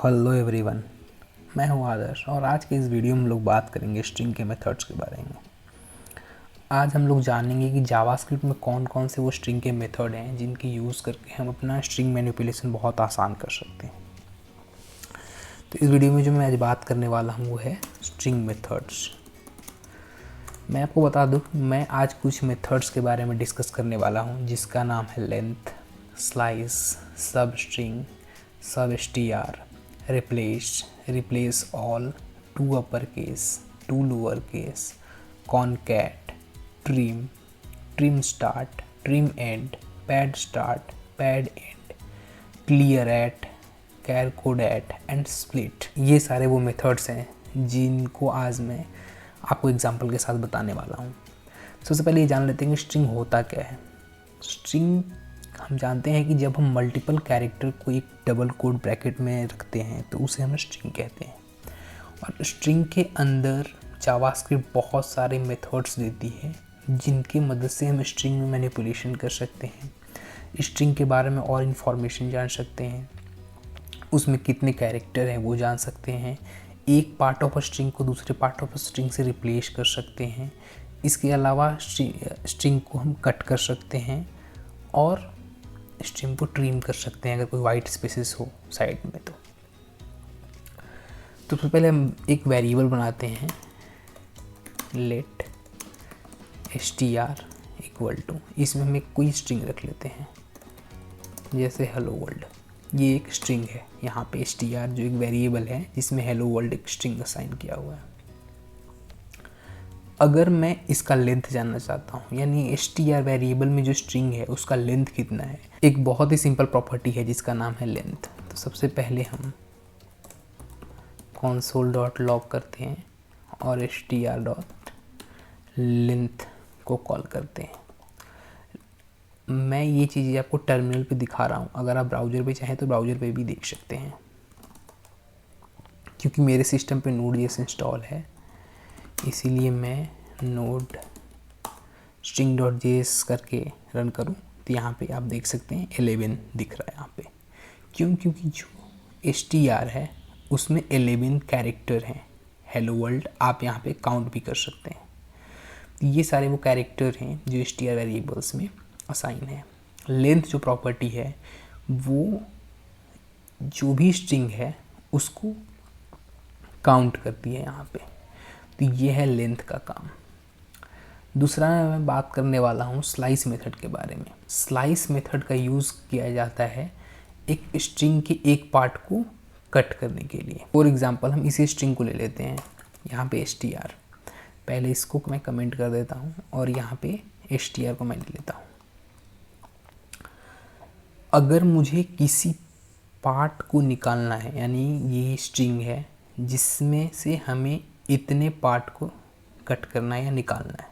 Hello everyone, मैं हूं आदर्श और आज के इस वीडियो में हम लोग बात करेंगे स्ट्रिंग के मेथड्स के बारे में। आज हम लोग जानेंगे कि जावास्क्रिप्ट में कौन कौन से वो स्ट्रिंग के मेथड हैं जिनकी यूज़ करके हम अपना स्ट्रिंग मैनिपुलेशन बहुत आसान कर सकते हैं। तो इस वीडियो में जो मैं आज बात करने वाला हूँ वो है स्ट्रिंग मेथड्स। मैं आपको बता दूँ, मैं आज कुछ मेथड्स के बारे में डिस्कस करने वाला हूँ जिसका नाम है लेंथ, स्लाइस, सब स्ट्रिंग, सब str, replace all, to uppercase, to lowercase, concat, trim start, trim end, pad start, pad end, clear at, char code at and split। ये सारे वो मेथड्स हैं जिनको आज मैं आपको एग्जांपल के साथ बताने वाला हूँ। सबसे पहले ये जान लेते हैं कि स्ट्रिंग होता क्या है। स्ट्रिंग हम जानते हैं कि जब हम मल्टीपल कैरेक्टर को एक डबल कोड ब्रैकेट में रखते हैं तो उसे हम स्ट्रिंग कहते हैं। और स्ट्रिंग के अंदर जावास्क्रिप्ट बहुत सारे मेथड्स देती है जिनकी मदद से हम स्ट्रिंग में मैनिपुलेशन कर सकते हैं, स्ट्रिंग के बारे में और इन्फॉर्मेशन जान सकते हैं, उसमें कितने कैरेक्टर हैं वो जान सकते हैं, एक पार्ट ऑफ अ स्ट्रिंग को दूसरे पार्ट ऑफ अ स्ट्रिंग से रिप्लेस कर सकते हैं। इसके अलावा स्ट्रिंग को हम कट कर सकते हैं और स्ट्रिंग को ट्रिम कर सकते हैं अगर कोई वाइट स्पेसेस हो साइड में। तो सबसे पहले हम एक वेरिएबल बनाते हैं, लेट str इक्वल टू, इसमें हम एक कोई स्ट्रिंग रख लेते हैं जैसे हेलो वर्ल्ड। ये एक स्ट्रिंग है, यहाँ पे str जो एक वेरिएबल है जिसमें हेलो वर्ल्ड एक स्ट्रिंग असाइन किया हुआ है। अगर मैं इसका लेंथ जानना चाहता हूँ, यानी str वेरिएबल में जो स्ट्रिंग है उसका लेंथ कितना है, एक बहुत ही सिंपल प्रॉपर्टी है जिसका नाम है लेंथ। तो सबसे पहले हम console.log करते हैं और str.length को कॉल करते हैं। मैं ये चीज़ें आपको टर्मिनल पे दिखा रहा हूँ, अगर आप ब्राउज़र पे चाहें तो ब्राउज़र पे भी देख सकते हैं। क्योंकि मेरे सिस्टम पे Node.js इंस्टॉल है इसीलिए मैं नोड string.js करके रन करूं तो यहाँ पे आप देख सकते हैं 11 दिख रहा है यहाँ पे। क्योंकि जो str है उसमें 11 कैरेक्टर हैं। हेलो वर्ल्ड आप यहाँ पे काउंट भी कर सकते हैं। तो ये सारे वो कैरेक्टर हैं जो str वेरिएबल्स में असाइन है। लेंथ जो प्रॉपर्टी है वो जो भी स्ट्रिंग है उसको काउंट करती है यहाँ पे। तो ये है लेंथ का काम। दूसरा मैं बात करने वाला हूँ स्लाइस मेथड के बारे में। स्लाइस मेथड का यूज़ किया जाता है एक स्ट्रिंग के एक पार्ट को कट करने के लिए। फॉर एग्जांपल हम इसी स्ट्रिंग को ले लेते हैं, यहाँ पे str, पहले इसको मैं कमेंट कर देता हूँ और यहाँ पे str को मैं ले लेता हूँ। अगर मुझे किसी पार्ट को निकालना है, यानी ये स्ट्रिंग है जिसमें से हमें इतने पार्ट को कट करना है या निकालना है,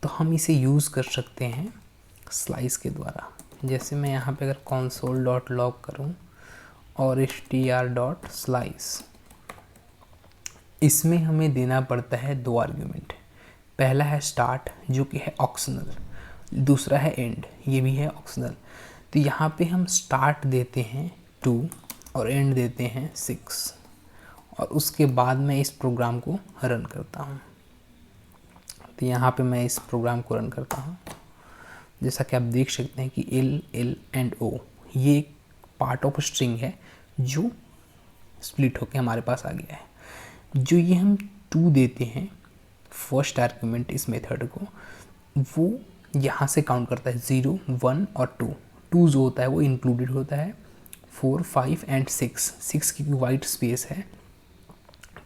तो हम इसे यूज़ कर सकते हैं स्लाइस के द्वारा। जैसे मैं यहाँ पे अगर console.log करूँ और str.slice, इसमें हमें देना पड़ता है दो आर्ग्यूमेंट। पहला है स्टार्ट जो कि है ऑप्शनल, दूसरा है एंड, ये भी है ऑप्शनल। तो यहाँ पे हम स्टार्ट देते हैं 2 और एंड देते हैं 6 और उसके बाद मैं इस प्रोग्राम को रन करता हूँ। तो यहाँ पे मैं इस प्रोग्राम को रन करता हूँ। जैसा कि आप देख सकते हैं कि L एंड O ये एक पार्ट ऑफ स्ट्रिंग है जो स्प्लिट होके हमारे पास आ गया है। जो ये हम 2 देते हैं फर्स्ट आर्गुमेंट इस मेथड को, वो यहाँ से काउंट करता है 0, 1 और 2। 2 जो होता है वो इंक्लूडेड होता है 4, 5 एंड 6 की वाइट स्पेस है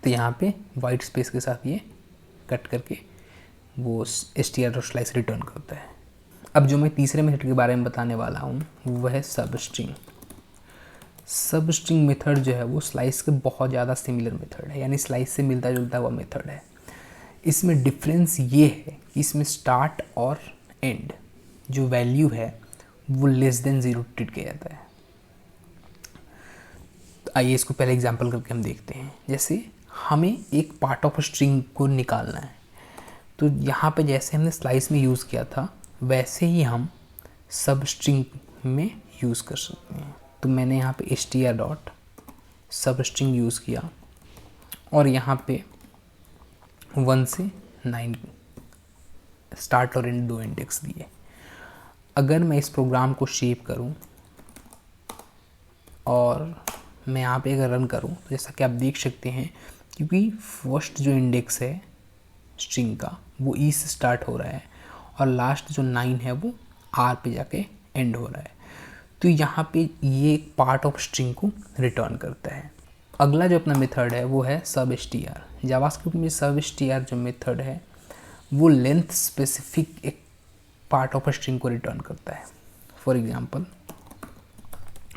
तो यहाँ पे वाइट स्पेस के साथ ये कट करके वो str.slice रिटर्न करता है। अब जो मैं तीसरे मेथड के बारे में बताने वाला हूँ वह है सब स्ट्रिंग। सब स्ट्रिंग मेथड जो है वो स्लाइस के बहुत ज़्यादा सिमिलर मेथड है, यानी स्लाइस से मिलता जुलता हुआ मेथड है। इसमें डिफरेंस ये है कि इसमें स्टार्ट और एंड जो वैल्यू है वो लेस देन 0 ट्रीट किया जाता है। तो आइए इसको पहले एग्जांपल करके हम देखते हैं। जैसे हमें एक पार्ट ऑफ स्ट्रिंग को निकालना है, तो यहाँ पे जैसे हमने स्लाइस में यूज़ किया था वैसे ही हम सब स्ट्रिंग में यूज़ कर सकते हैं। तो मैंने यहाँ पे str डॉट सब स्ट्रिंग यूज़ किया और यहाँ पे 1 से 9 स्टार्ट और एंड 2 इंडेक्स दिए। अगर मैं इस प्रोग्राम को शेप करूं और मैं यहाँ पे अगर रन करूं तो जैसा कि आप देख सकते हैं, क्योंकि फर्स्ट जो इंडेक्स है स्ट्रिंग का वो ई से स्टार्ट हो रहा है और लास्ट जो 9 है वो आर पे जाके एंड हो रहा है, तो यहाँ पे ये एक पार्ट ऑफ स्ट्रिंग को रिटर्न करता है। अगला जो अपना मेथड है वो है सब str। जावास्क्रिप्ट में सब str जो मेथड है वो लेंथ स्पेसिफिक एक पार्ट ऑफ स्ट्रिंग को रिटर्न करता है। फॉर एग्जांपल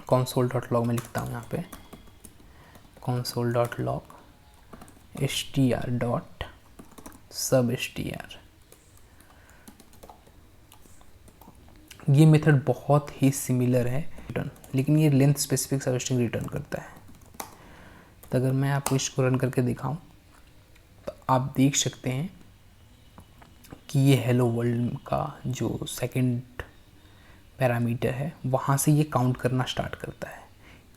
console.log में लिखता हूँ यहाँ पे console.log str.substr। ये मेथड बहुत ही सिमिलर है रिटर्न, लेकिन ये लेंथ स्पेसिफिक सब स्ट्रिंग रिटर्न करता है। तो अगर मैं आपको इसको रन करके दिखाऊं तो आप देख सकते हैं कि ये हेलो वर्ल्ड का जो सेकंड पैरामीटर है वहाँ से ये काउंट करना स्टार्ट करता है,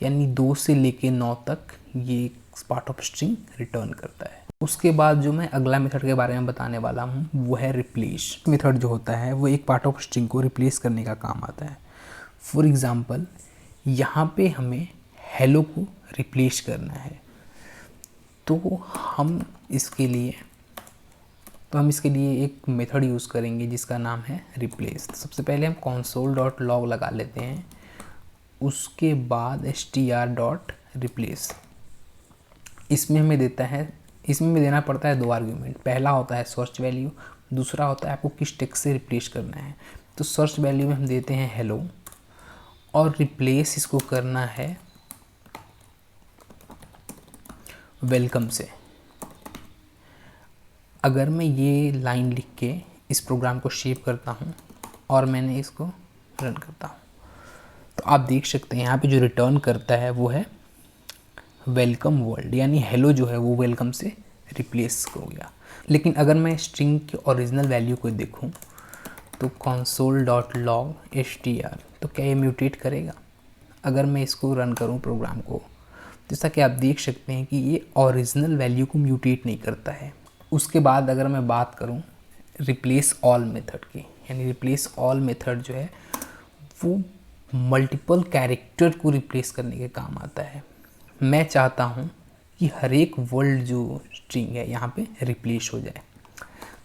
यानी 2 से लेके 9 तक ये पार्ट ऑफ स्ट्रिंग रिटर्न करता है। उसके बाद जो मैं अगला मेथड के बारे में बताने वाला हूँ वो है रिप्लेस मेथड। जो होता है वो एक पार्ट ऑफ स्ट्रिंग को रिप्लेस करने का काम आता है। फॉर एग्जांपल यहाँ पे हमें हेलो को रिप्लेस करना है, तो हम इसके लिए एक मेथड यूज़ करेंगे जिसका नाम है रिप्लेस। तो सबसे पहले हम console.log लगा लेते हैं, उसके बाद str.replace। इसमें हमें देना पड़ता है 2 आर्ग्यूमेंट। पहला होता है सर्च वैल्यू, दूसरा होता है आपको किस टेक्स्ट से रिप्लेस करना है। तो सर्च वैल्यू में हम देते हैं हेलो और रिप्लेस इसको करना है वेलकम से। अगर मैं ये लाइन लिख के इस प्रोग्राम को शेप करता हूँ और मैंने इसको रन करता हूँ तो आप देख सकते हैं यहाँ पे जो रिटर्न करता है वो है वेलकम वर्ल्ड, यानी हेलो जो है वो वेलकम से रिप्लेस हो गया। लेकिन अगर मैं स्ट्रिंग की ओरिजिनल वैल्यू को देखूँ तो console.log str, तो क्या ये म्यूटेट करेगा? अगर मैं इसको रन करूँ प्रोग्राम को, जैसा कि आप देख सकते हैं कि ये ओरिजिनल वैल्यू को म्यूटेट नहीं करता है। उसके बाद अगर मैं बात करूं रिप्लेस ऑल मेथड की, यानी रिप्लेस ऑल मेथड जो है वो मल्टीपल कैरेक्टर को रिप्लेस करने के काम आता है। मैं चाहता हूं कि हर एक वर्ड जो स्ट्रिंग है यहाँ पे रिप्लेस हो जाए।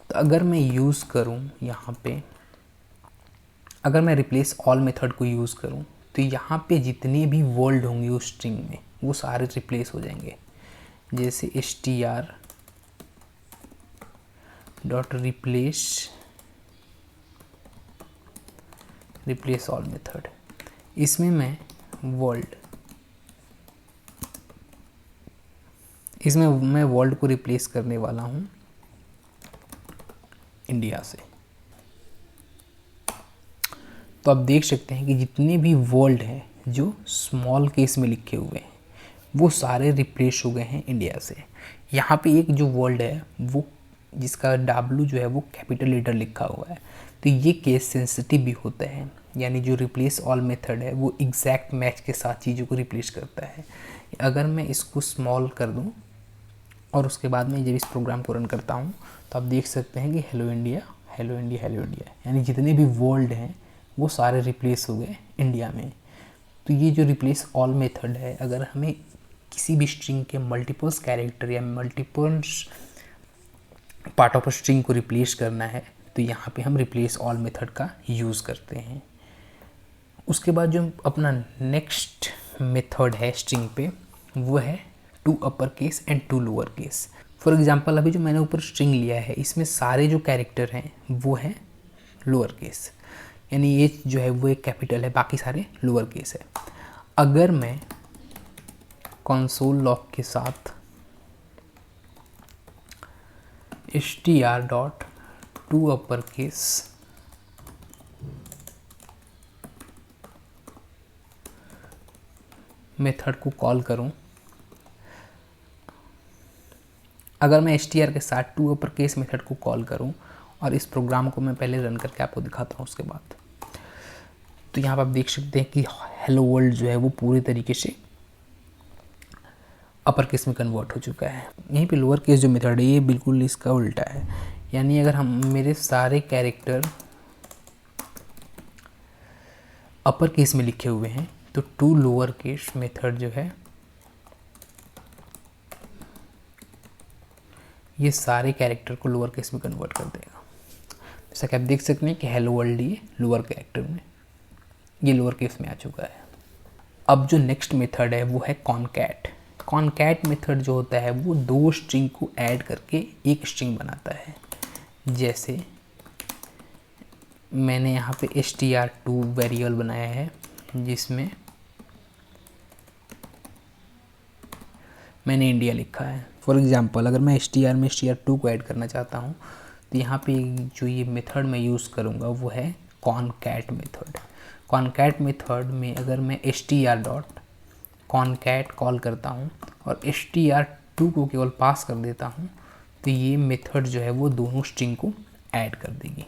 तो अगर मैं यूज़ करूं यहाँ पे, अगर मैं रिप्लेस ऑल मेथड को यूज़ करूं तो यहाँ पे जितने भी वर्ड होंगे उस स्ट्रिंग में वो सारे रिप्लेस हो जाएंगे। जैसे रिप्लेस ऑल मेथड, इसमें मैं वर्ल्ड को रिप्लेस करने वाला हूँ इंडिया से। तो आप देख सकते हैं कि जितने भी वर्ल्ड हैं जो स्मॉल केस में लिखे हुए हैं वो सारे रिप्लेस हो गए हैं इंडिया से। यहाँ पे एक जो वर्ल्ड है वो जिसका W जो है वो कैपिटल लेटर लिखा हुआ है, तो ये केस सेंसिटिव भी होता है, यानी जो रिप्लेस ऑल मेथड है वो एग्जैक्ट मैच के साथ चीज़ों को रिप्लेस करता है। अगर मैं इसको स्मॉल कर दूं और उसके बाद में जब इस प्रोग्राम को रन करता हूं तो आप देख सकते हैं कि hello India hello India hello India, यानी जितने भी वर्ल्ड हैं वो सारे रिप्लेस हो गए इंडिया में। तो ये जो रिप्लेस ऑल मेथड है, अगर हमें किसी भी स्ट्रिंग के मल्टीपल्स कैरेक्टर या मल्टीपल्स पार्ट ऑफ स्ट्रिंग को रिप्लेस करना है तो यहाँ पे हम रिप्लेस ऑल मेथड का यूज़ करते हैं। उसके बाद जो अपना नेक्स्ट मेथड है स्ट्रिंग पे वो है to upper case and to lower case. For example अभी जो मैंने ऊपर स्ट्रिंग लिया है इसमें सारे जो कैरेक्टर हैं वो हैं लोअर केस, यानी ये जो है वो एक कैपिटल है, बाकी सारे लोअर केस है। अगर मैं console.log के साथ str.toUpperCase मेथड को कॉल करूं, अगर मैं str के साथ toUpperCase मेथड को कॉल करूं और इस प्रोग्राम को मैं पहले रन करके आपको दिखाता हूं उसके बाद, तो यहाँ पर आप देख सकते हैं कि हेलो वर्ल्ड जो है वो पूरी तरीके से अपर केस में कन्वर्ट हो चुका है। यहीं पे लोअर केस जो मेथड है ये बिल्कुल इसका उल्टा है, यानी अगर हम मेरे सारे कैरेक्टर अपर केस में लिखे हुए हैं तो टू लोअर केस मेथड जो है ये सारे कैरेक्टर को लोअर केस में कन्वर्ट कर देगा। जैसा कि आप देख सकते हैं कि हेलो वर्ल्ड ये लोअर कैरेक्टर में, ये लोअर केस में आ चुका है। अब जो नेक्स्ट मेथड है वो है कॉनकैट। कॉनकैट मेथड जो होता है वो दो स्ट्रिंग को ऐड करके एक स्ट्रिंग बनाता है। जैसे मैंने यहाँ पे str2 वेरिएबल बनाया है जिसमें मैंने इंडिया लिखा है। फॉर एग्जांपल अगर मैं str में str2 को ऐड करना चाहता हूँ तो यहाँ पे जो ये मेथड मैं यूज़ करूँगा वो है कॉनकैट मेथड। कॉनकैट मेथड में अगर मैं str डॉट कॉनकैट कॉल करता हूँ और str2 को केवल पास कर देता हूँ तो ये मेथड जो है वो दोनों स्ट्रिंग को ऐड कर देगी।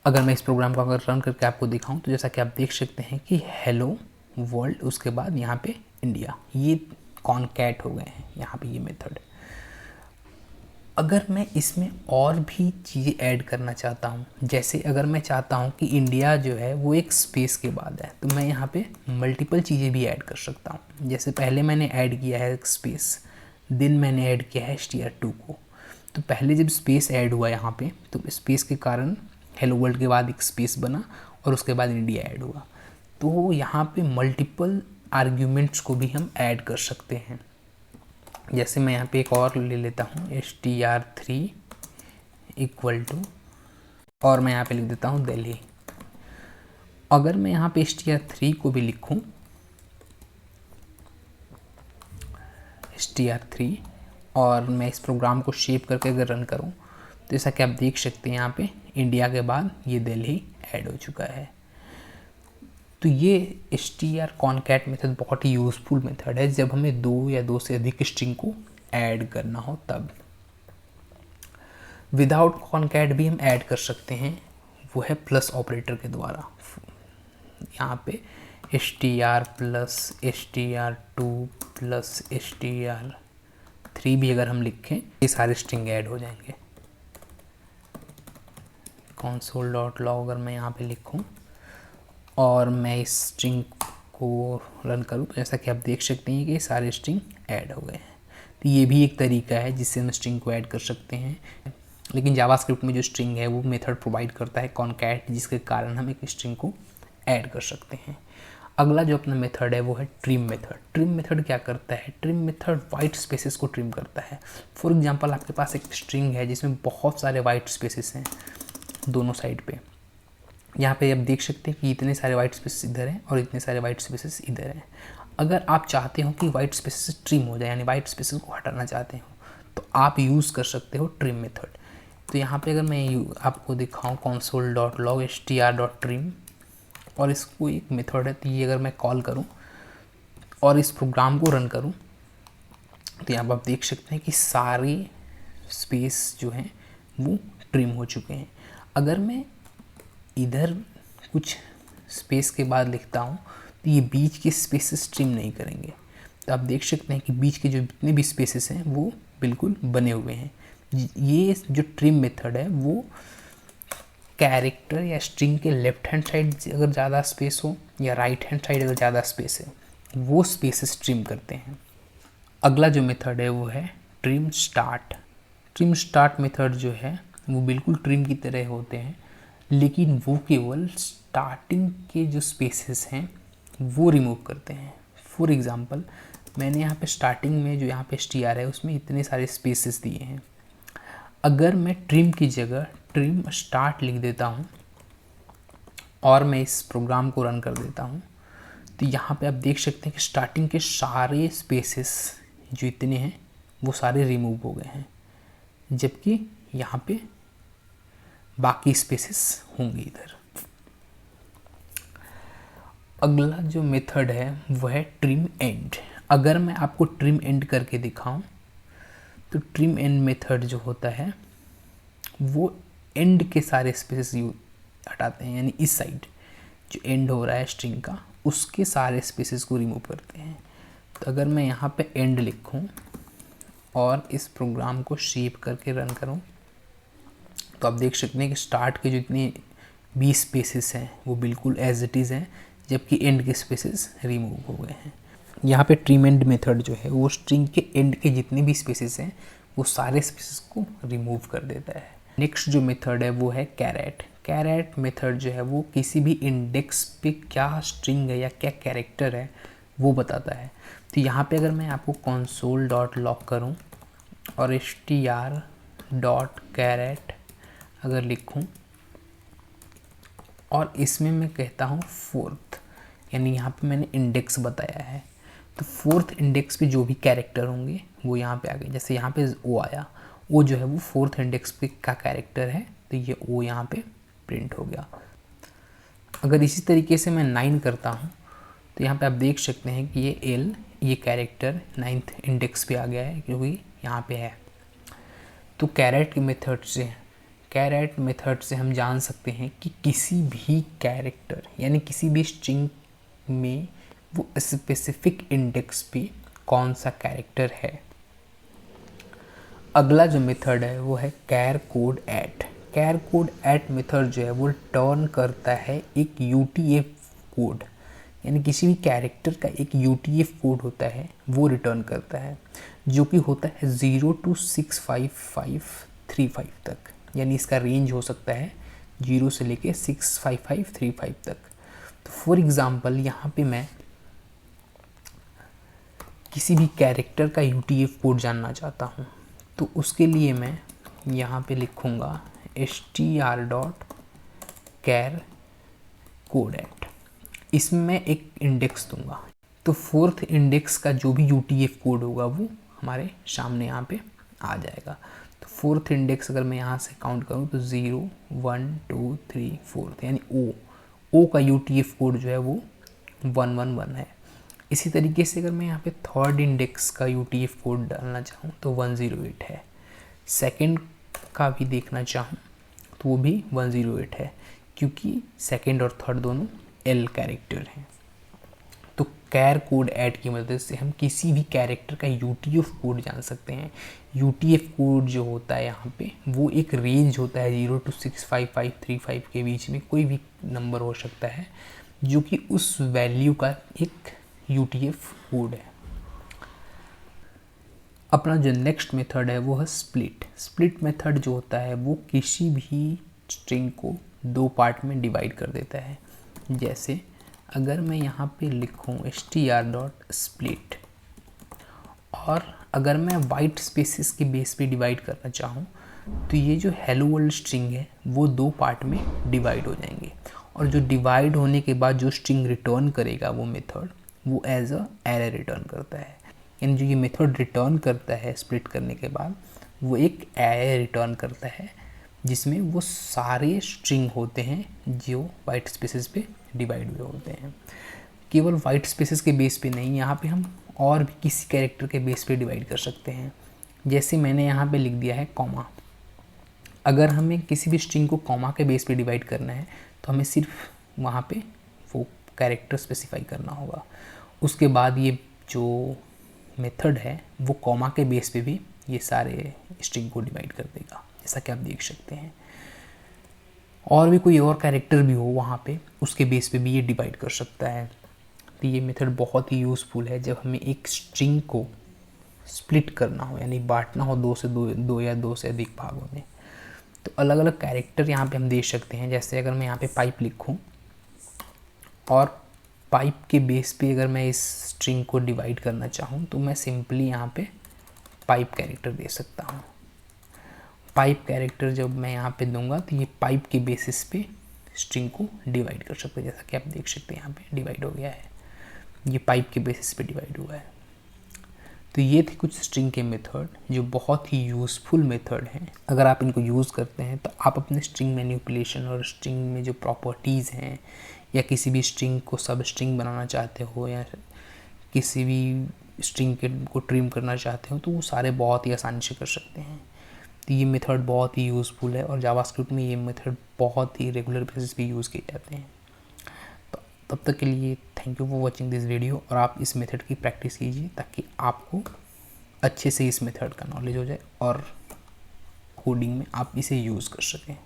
अगर मैं इस प्रोग्राम को अगर रन करके आपको दिखाऊं तो जैसा कि आप देख सकते हैं कि हेलो वर्ल्ड, उसके बाद यहाँ पे इंडिया, ये कॉनकैट हो गए हैं यहाँ पे ये मेथड। अगर मैं इसमें और भी चीज़ें ऐड करना चाहता हूँ, जैसे अगर मैं चाहता हूँ कि इंडिया जो है वो एक स्पेस के बाद है तो मैं यहाँ पे मल्टीपल चीज़ें भी ऐड कर सकता हूँ। जैसे पहले मैंने ऐड किया है एक स्पेस, देन मैंने ऐड किया है str2 को। तो पहले जब स्पेस ऐड हुआ यहाँ पे तो स्पेस के कारण हेलो वर्ल्ड के बाद एक स्पेस बना और उसके बाद इंडिया ऐड हुआ। तो यहाँ पे मल्टीपल आर्ग्यूमेंट्स को भी हम ऐड कर सकते हैं। जैसे मैं यहाँ पे एक और ले लेता हूँ str3 इक्वल टू, और मैं यहाँ पे लिख देता हूँ दिल्ली। अगर मैं यहाँ पे str3 को भी लिखूँ str3 और मैं इस प्रोग्राम को शेव करके अगर रन करूँ तो जैसा कि आप देख सकते हैं यहाँ पे इंडिया के बाद ये दिल्ली ऐड हो चुका है। तो ये str कॉनकैट मेथड बहुत ही यूज़फुल मेथड है जब हमें दो या दो से अधिक स्ट्रिंग को ऐड करना हो तब। विदाउट कॉनकैट भी हम ऐड कर सकते हैं, वो है प्लस ऑपरेटर के द्वारा। यहाँ पे str plus str2 plus str3 भी अगर हम लिखें ये सारे स्ट्रिंग ऐड हो जाएंगे। console.log अगर मैं यहाँ पे लिखूँ और मैं इस स्ट्रिंग को रन करूँ तो जैसा कि आप देख सकते हैं कि सारे स्ट्रिंग ऐड हो गए हैं। तो ये भी एक तरीका है जिससे हम स्ट्रिंग को ऐड कर सकते हैं। लेकिन जावास्क्रिप्ट में जो स्ट्रिंग है वो मेथड प्रोवाइड करता है कॉनकैट, जिसके कारण हम एक स्ट्रिंग को ऐड कर सकते हैं। अगला जो अपना मेथड है वो है ट्रिम मेथड। ट्रिम मेथड क्या करता है? ट्रिम मेथड वाइट स्पेसेस को ट्रिम करता है। फॉर एग्जांपल आपके पास एक स्ट्रिंग है जिसमें बहुत सारे वाइट स्पेसेस हैं दोनों साइड पे। यहाँ पे आप देख सकते हैं कि इतने सारे वाइट स्पेसेस इधर हैं और इतने सारे वाइट स्पेसेस इधर हैं। अगर आप चाहते हो कि वाइट स्पेसेस ट्रिम हो जाए, यानी वाइट स्पेसेस को हटाना चाहते हो, तो आप यूज़ कर सकते हो ट्रिम मेथड। तो यहाँ पे अगर मैं आपको दिखाऊँ console.log str.trim और इसको एक मेथड है, तो ये अगर मैं कॉल करूँ और इस प्रोग्राम को रन करूँ तो यहाँ पर आप देख सकते हैं कि सारे स्पेस जो हैं वो ट्रिम हो चुके हैं। अगर मैं इधर कुछ स्पेस के बाद लिखता हूँ तो ये बीच के स्पेसेस ट्रिम नहीं करेंगे। तो आप देख सकते हैं कि बीच के जो जितने भी स्पेसेस हैं वो बिल्कुल बने हुए हैं। ये जो ट्रिम मेथड है वो कैरेक्टर या स्ट्रिंग के लेफ्ट हैंड साइड अगर ज़्यादा स्पेस हो या राइट हैंड साइड अगर ज़्यादा स्पेस है वो स्पेसेस ट्रिम करते हैं। अगला जो मेथड है वो है trim start. Trim start method जो है वो बिल्कुल ट्रिम की तरह होते हैं, लेकिन वो केवल स्टार्टिंग के जो स्पेसेस हैं वो रिमूव करते हैं। फॉर एग्ज़ाम्पल मैंने यहाँ पे स्टार्टिंग में जो यहाँ पे str है उसमें इतने सारे स्पेसेस दिए हैं। अगर मैं ट्रिम की जगह ट्रिम स्टार्ट लिख देता हूँ और मैं इस प्रोग्राम को रन कर देता हूँ तो यहाँ पे आप देख सकते हैं कि स्टार्टिंग के सारे स्पेसेस जो इतने हैं वो सारे रिमूव हो गए हैं, जबकि यहाँ पे बाकी स्पेसेस होंगे इधर। अगला जो मेथड है वो है ट्रिम एंड। अगर मैं आपको ट्रिम एंड करके दिखाऊं तो ट्रिम एंड मेथड जो होता है वो एंड के सारे स्पेसेस हटाते हैं, यानी इस साइड जो एंड हो रहा है स्ट्रिंग का उसके सारे स्पेसेस को रिमूव करते हैं। तो अगर मैं यहाँ पे एंड लिखूँ और इस प्रोग्राम को सेव करके रन करूँ तो आप देख सकते हैं कि स्टार्ट के जितने 20 स्पेसेस हैं वो बिल्कुल एज इट इज़ हैं, जबकि एंड के स्पेसेस रिमूव हो गए हैं। यहाँ पे ट्रिम एंड मेथड जो है वो स्ट्रिंग के एंड के जितने भी स्पेसेस हैं वो सारे स्पेसेस को रिमूव कर देता है। नेक्स्ट जो मेथड है वो है कैरेट। कैरेट मेथड जो है वो किसी भी इंडेक्स पे क्या स्ट्रिंग है या क्या कैरेक्टर है वो बताता है। तो यहाँ पे अगर मैं आपको console.log करूँ और str.कैरेट अगर लिखूँ और इसमें मैं कहता हूँ फोर्थ, यानी यहाँ पे मैंने इंडेक्स बताया है, तो फोर्थ इंडेक्स पे जो भी कैरेक्टर होंगे वो यहाँ पे आ गए। जैसे यहाँ पे ओ आया, ओ जो है वो फोर्थ इंडेक्स पे का कैरेक्टर है, तो ये ओ यहाँ पे प्रिंट हो गया। अगर इसी तरीके से मैं 9 करता हूँ तो यहाँ पे आप देख सकते हैं कि ये एल, ये कैरेक्टर 9th इंडेक्स पे आ गया है क्योंकि यहाँ पे है। तो कैरेट मेथड से हम जान सकते हैं कि किसी भी कैरेक्टर यानी किसी भी स्ट्रिंग में वो स्पेसिफिक इंडेक्स पे कौन सा कैरेक्टर है। अगला जो मेथड है वो है कैर कोड ऐट। कैर कोड ऐट मेथड जो है वो टर्न करता है एक यूटीएफ कोड, यानी किसी भी कैरेक्टर का एक यूटीएफ कोड होता है वो रिटर्न करता है, जो कि होता है 0 to 65535 तक, यानी इसका रेंज हो सकता है 0 से लेके 65535 तक। तो फॉर एग्ज़ाम्पल यहाँ पे मैं किसी भी कैरेक्टर का यूटीएफ कोड जानना चाहता हूँ, तो उसके लिए मैं यहाँ पे लिखूँगा str.char कोड ऐट। इसमें मैं एक इंडेक्स दूंगा, तो फोर्थ इंडेक्स का जो भी यूटीएफ कोड होगा वो हमारे सामने यहाँ पे आ जाएगा। तो फोर्थ इंडेक्स अगर मैं यहाँ से काउंट करूँ तो 0 1 2 3 4, यानी ओ का यूटीएफ कोड जो है वो 111 है। इसी तरीके से अगर मैं यहाँ पे थर्ड इंडेक्स का यूटीएफ कोड डालना चाहूँ तो 108 है। सेकंड का भी देखना चाहूँ तो वो भी 108 है, क्योंकि सेकंड और थर्ड दोनों एल कैरेक्टर हैं। तो कैर कोड ऐड की मदद से हम किसी भी कैरेक्टर का यूटीएफ कोड जान सकते हैं। यूटीएफ कोड जो होता है यहाँ पे वो एक रेंज होता है 0 to 65535 के बीच में, कोई भी नंबर हो सकता है, जो कि उस वैल्यू का एक यूटीएफ कोड है। अपना जो नेक्स्ट मेथड है वो है स्प्लिट। स्प्लिट मेथड जो होता है वो किसी भी स्ट्रिंग को 2 पार्ट में डिवाइड कर देता है। जैसे अगर मैं यहाँ पे लिखूँ str.split और अगर मैं वाइट स्पेसेस के बेस पे डिवाइड करना चाहूँ तो ये जो हेलो वर्ल्ड स्ट्रिंग है वो 2 पार्ट में डिवाइड हो जाएंगे, और जो डिवाइड होने के बाद जो स्ट्रिंग रिटर्न करेगा वो मेथड वो एज अ एरे रिटर्न करता है। यानी जो ये मेथड रिटर्न करता है स्प्लिट करने के बाद वो एक एरे रिटर्न करता है, जिसमें वो सारे स्ट्रिंग होते हैं जो वाइट स्पेसेस पे डिवाइड हुए होते हैं। केवल वाइट स्पेसेस के बेस पे नहीं, यहाँ पे हम और भी किसी कैरेक्टर के बेस पे डिवाइड कर सकते हैं। जैसे मैंने यहाँ पे लिख दिया है कॉमा। अगर हमें किसी भी स्ट्रिंग को कॉमा के बेस पे डिवाइड करना है तो हमें सिर्फ वहाँ पे वो कैरेक्टर स्पेसिफाई करना होगा। उसके बाद ये जो मेथड है वो कॉमा के बेस पे भी ये सारे स्ट्रिंग को डिवाइड कर देगा, जैसा कि आप देख सकते हैं। और भी कोई और कैरेक्टर भी हो वहाँ पे, उसके बेस पे भी ये डिवाइड कर सकता है। तो ये मेथड बहुत ही यूज़फुल है जब हमें एक स्ट्रिंग को स्प्लिट करना हो, यानी बांटना हो दो या दो से अधिक भागों में। तो अलग अलग कैरेक्टर यहाँ पे हम दे सकते हैं। जैसे अगर मैं यहाँ पे पाइप लिखूँ और पाइप के बेस पे अगर मैं इस स्ट्रिंग को डिवाइड करना चाहूँ तो मैं सिंपली यहाँ पे पाइप कैरेक्टर दे सकता हूँ। पाइप कैरेक्टर जब मैं यहाँ पे दूंगा तो ये पाइप के बेसिस पे स्ट्रिंग को डिवाइड कर सकते हैं, जैसा कि आप देख सकते हैं यहाँ पे डिवाइड हो गया है, ये पाइप के बेसिस पे डिवाइड हुआ है। तो ये थे कुछ स्ट्रिंग के मेथड जो बहुत ही यूज़फुल मेथड हैं। अगर आप इनको यूज़ करते हैं तो आप अपने स्ट्रिंग मैनिपुलेशन और स्ट्रिंग में जो प्रॉपर्टीज़ हैं, या किसी भी स्ट्रिंग को सब स्ट्रिंग बनाना चाहते हो या किसी भी स्ट्रिंग को ट्रिम करना चाहते हो, तो वो सारे बहुत ही आसानी से कर सकते हैं। तो ये मेथड बहुत ही यूज़फुल है और जावास्क्रिप्ट में ये मेथड बहुत ही रेगुलर बेसिस पे यूज़ किए जाते हैं। तो तब तक के लिए thank you for watching this video, और आप इस मेथड की प्रैक्टिस कीजिए ताकि आपको अच्छे से इस मेथड का नॉलेज हो जाए और कोडिंग में आप इसे यूज़ कर सकें।